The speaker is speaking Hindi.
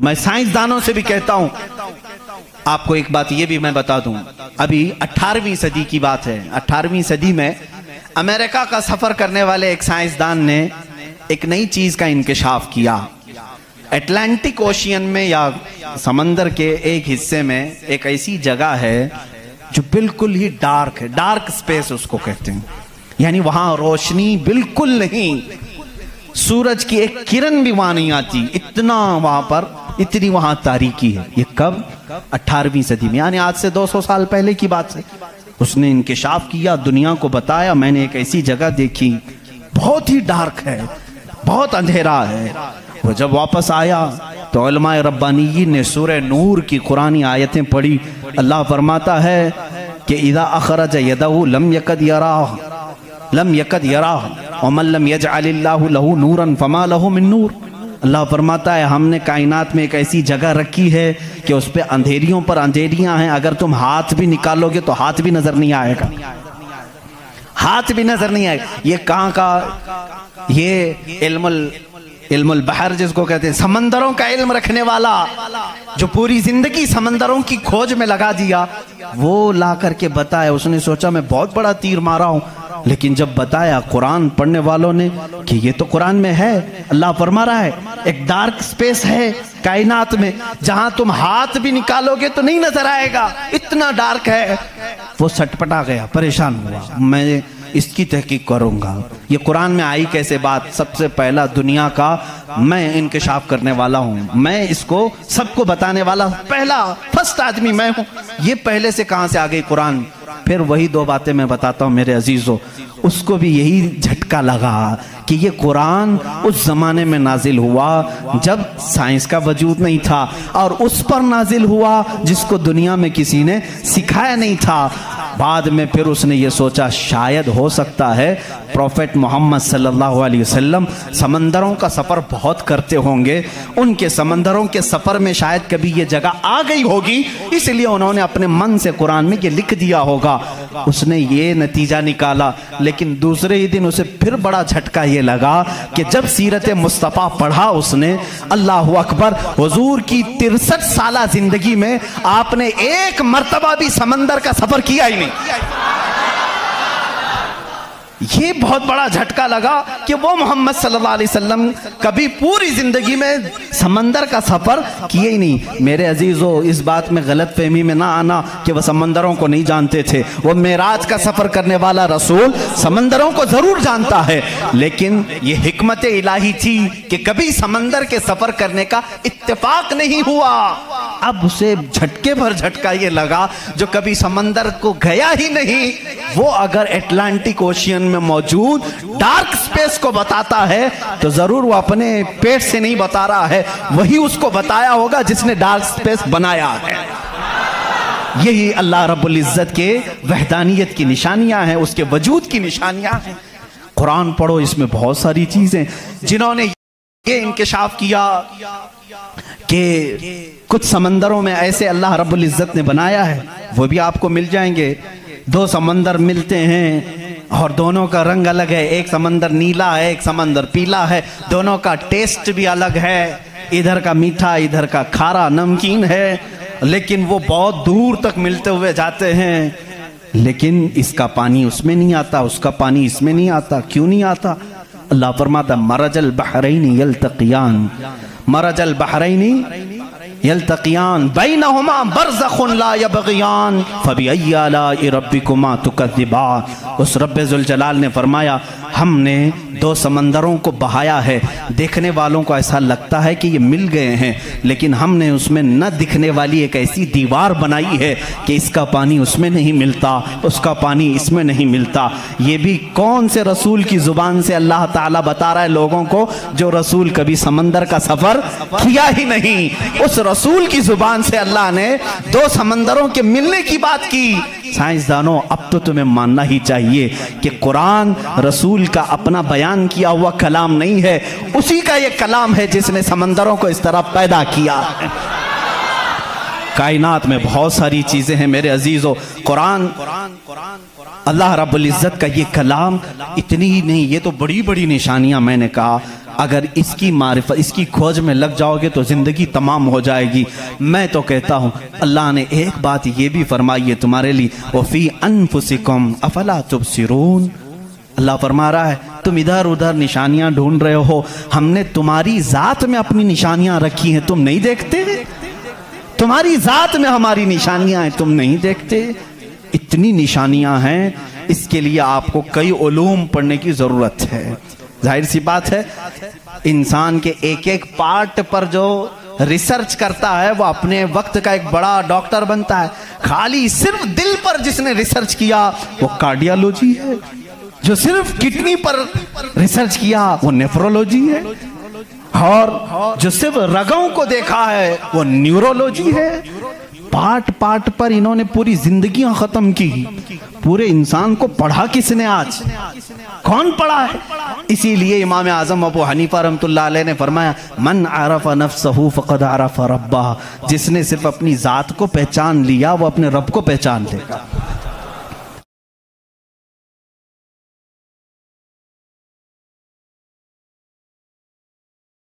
मैं साइंसदानों से भी कहता हूं, आपको एक बात ये भी मैं बता दूं, अभी 18वीं सदी की बात है। 18वीं सदी में अमेरिका का सफर करने वाले एक साइंसदान ने एक नई चीज का इंकशाफ किया। अटलांटिक ओशियन में या समंदर के एक हिस्से में एक ऐसी जगह है जो बिल्कुल ही डार्क है, डार्क स्पेस उसको कहते हैं, यानी वहां रोशनी बिल्कुल नहीं, सूरज की एक किरण भी वहां नहीं आती, इतना वहां पर, इतनी वहां तारीकी है। ये कब? 18वीं सदी में, यानी आज से 200 साल पहले की बात है। उसने इंकशाफ किया, दुनिया को बताया, मैंने एक ऐसी जगह देखी, बहुत ही डार्क है, बहुत अंधेरा है। वो जब वापस आया तो उलमाए रब्बानीयीन ने सूरह नूर की कुरानी आयतें पढ़ी। अल्लाह फरमाता है कि इज़ा अखरज यदहु लम यकद यराह व मन लम यजअलिल्लाहु लहू नूरन फमा लहू मिन नूर। अल्लाह फरमाता है हमने कायनात में एक ऐसी जगह रखी है कि उस पे अंधेरियों पर अंधेरियां हैं, अगर तुम हाथ भी निकालोगे तो हाथ भी नजर नहीं आएगा, हाथ भी नजर नहीं आएगा। ये कहाँ का? ये इल्मुल बहर जिसको कहते हैं, समंदरों का इल्म रखने वाला, जो पूरी जिंदगी समंदरों की खोज में लगा दिया, वो ला करके बताया। उसने सोचा मैं बहुत बड़ा तीर मारा हूं, लेकिन जब बताया कुरान पढ़ने वालों ने कि ये तो कुरान में है, अल्लाह फरमा रहा है एक डार्क स्पेस है कायनात में जहां तुम हाथ भी निकालोगे तो नहीं नजर आएगा, इतना डार्क है। वो सटपटा गया, परेशान हुआ, मैं इसकी तहकीक करूंगा, ये कुरान में आई कैसे बात। सबसे पहला दुनिया का मैं इंकशाफ करने वाला हूं, मैं इसको सबको बताने वाला पहला फर्स्ट आदमी मैं हूं, ये पहले से कहां से आ गई कुरान। फिर वही दो बातें मैं बताता हूं मेरे अजीजों, उसको भी यही झटका लगा कि ये कुरान उस जमाने में नाजिल हुआ जब साइंस का वजूद नहीं था, और उस पर नाजिल हुआ जिसको दुनिया में किसी ने सिखाया नहीं था। बाद में फिर उसने ये सोचा शायद हो सकता है प्रॉफेट मोहम्मद सल्लल्लाहु अलैहि वसल्लम समंदरों का सफ़र बहुत करते होंगे, उनके समंदरों के सफ़र में शायद कभी ये जगह आ गई होगी, इसलिए उन्होंने अपने मन से कुरान में ये लिख दिया होगा। उसने ये नतीजा निकाला। लेकिन दूसरे ही दिन उसे फिर बड़ा झटका ये लगा कि जब सीरत मुस्तफ़ा पढ़ा उसने, अल्लाह अकबर, हुजूर की 63 साला जिंदगी में आपने एक मर्तबा भी समंदर का सफ़र किया ही नहीं। ये बहुत बड़ा झटका लगा कि वो मोहम्मद सल्लल्लाहु अलैहि वसल्लम कभी पूरी जिंदगी में समंदर का सफर किए ही नहीं। मेरे अजीजों, इस बात में गलत फहमी में ना आना कि वह समंदरों को नहीं जानते थे। वो मेराज का सफर करने वाला रसूल समंदरों को जरूर जानता है, लेकिन ये हिकमत इलाही थी कि कभी समंदर के सफर करने का इत्तेफाक नहीं हुआ। अब उसे झटके भर झटका ये लगा जो कभी समंदर को गया ही नहीं, वो अगर अटलांटिक ओशियन में मौजूद डार्क स्पेस को बताता है तो जरूर वो अपने पेट से नहीं बता रहा है, वही उसको बताया होगा जिसने डार्क स्पेस बनाया है। यही अल्लाह रब्बुल इज्जत के वहदानियत की निशानियां हैं, उसके वजूद की निशानियां हैं। कुरान पढ़ो, इसमें बहुत सारी चीजें, जिन्होंने ये इंकशाफ किया कि कुछ समंदरों में ऐसे अल्लाह रब्बुल इज्जत ने बनाया है, वो भी आपको मिल जाएंगे। दो समंदर मिलते हैं और दोनों का रंग अलग है, एक समंदर नीला है, एक समंदर पीला है, दोनों का टेस्ट भी अलग है, इधर का मीठा, इधर का खारा नमकीन है, लेकिन वो बहुत दूर तक मिलते हुए जाते हैं। लेकिन इसका पानी उसमें नहीं आता, उसका पानी इसमें नहीं आता। क्यों नहीं आता? अल्लाह फरमाता मरजल बहरैनी यल्तक़ियान, मरजल बहरैनी यल्तक़ियान बैनहुमा बरज़ख़ुन ला यबग़ियान फ़बिअय्यि आलाइ रब्बिकुमा तुकज़्ज़िबान। उस रब्बे ज़ुल जलाल ने फरमाया हमने दो समंदरों को बहाया है, देखने वालों को ऐसा लगता है कि ये मिल गए हैं, लेकिन हमने उसमें न दिखने वाली एक ऐसी दीवार बनाई है कि इसका पानी उसमें नहीं मिलता, उसका पानी इसमें नहीं मिलता। ये भी कौन से रसूल की जुबान से अल्लाह ताला बता रहा है लोगों को, जो रसूल कभी समंदर का सफर किया ही नहीं। उस रसूल की जुबान से अल्लाह ने दो समंदरों के मिलने की बात की। साइंसदानों, अब तो तुम्हें मानना ही चाहिए कि कुरान रसूल का अपना बयान किया हुआ कलाम नहीं है, उसी का ये कलाम है जिसने समंदरों को इस तरह पैदा किया। कायनात में बहुत सारी चीजें हैं मेरे अजीजों, कुरान, अल्लाह रब्बुल इज़्ज़त का ये कलाम, इतनी ही नहीं, ये तो बड़ी बड़ी निशानियां मैंने कहा, अगर इसकी मारिफत, इसकी खोज में लग जाओगे तो ज़िंदगी तमाम हो जाएगी। मैं तो कहता हूँ अल्लाह ने एक बात ये भी फरमाई है तुम्हारे लिए, वफ़ी अनफुसिकुम अफला तुबसिरून। अल्लाह फरमा रहा है तुम इधर उधर निशानियां ढूंढ रहे हो, हमने तुम्हारी ज़ात में अपनी निशानियां रखी हैं, तुम नहीं देखते? तुम्हारी ज़ात में हमारी निशानियां हैं, तुम नहीं देखते? इतनी निशानियां हैं, इसके लिए आपको कई उलूम पढ़ने की ज़रूरत है। जाहिर सी बात है, इंसान के एक एक पार्ट पर जो रिसर्च करता है वो अपने वक्त का एक बड़ा डॉक्टर बनता है। खाली सिर्फ दिल पर जिसने रिसर्च किया वो कार्डियोलॉजी है, जो सिर्फ किडनी पर रिसर्च किया वो नेफ्रोलॉजी है, और जो सिर्फ रगों को देखा है वो न्यूरोलॉजी है। पार्ट पार्ट पर इन्होंने पूरी जिंदगियां खत्म की। पूरे इंसान को पढ़ा किसने? आज कौन पढ़ा है? इसीलिए इमाम आजम अबू हनीफा रहमतुल्लाह अलैह ने फरमाया, मन आरफ़ नफ्सहु फ़क़द आरफ़ रब्बह। जिसने सिर्फ अपनी जात को पहचान लिया वो अपने रब को पहचान लेगा।